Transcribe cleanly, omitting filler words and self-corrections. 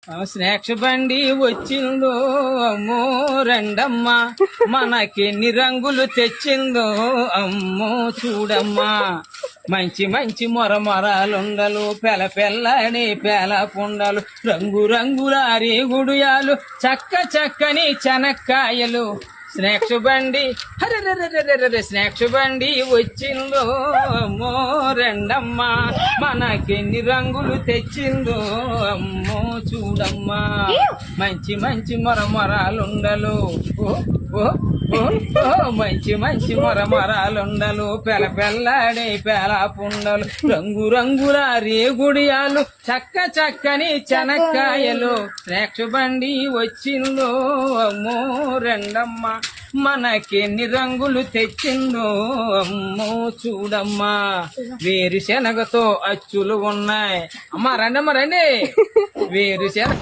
Snacks బండి వచ్చిందో అమ్మో రెండమ్మా, మనకెన్ని రంగులు తెచ్చిందో అమ్మో చూడమ్మా. మంచి మంచి మొరమొరాలుండలు, పెల పెల్లని పేల పుండలు, రంగు రంగుల రేగుడియాలు, చక్క చక్కని చెనక్కాయలు. స్నాక్స్ బండి హరే స్నాక్స్ బండి వచ్చిందో అమ్మో రెండమ్మా, మనకెన్ని రంగులు తెచ్చిందో అమ్మో చూడమ్మా. మంచి మంచి మొరమొరాలుండలు, ఓ ఓ ఓ ఓ మంచి మంచి మొరమొరాలుండలు, పెల పెల్లాడే పేల పుండలు, రంగు రంగుల రేగుడియాలు, చక్క చక్కని చెనక్కాయలు. స్నాక్స్ బండి వచ్చిందో అమ్మో రెండమ్మా, మనకెన్ని రంగులు తెచ్చిందో అమ్మో చూడమ్మా. వేరుశనగతో అచ్చులు ఉన్నాయి. అమ్మా రండమ్మా రండి. వేరుశనగ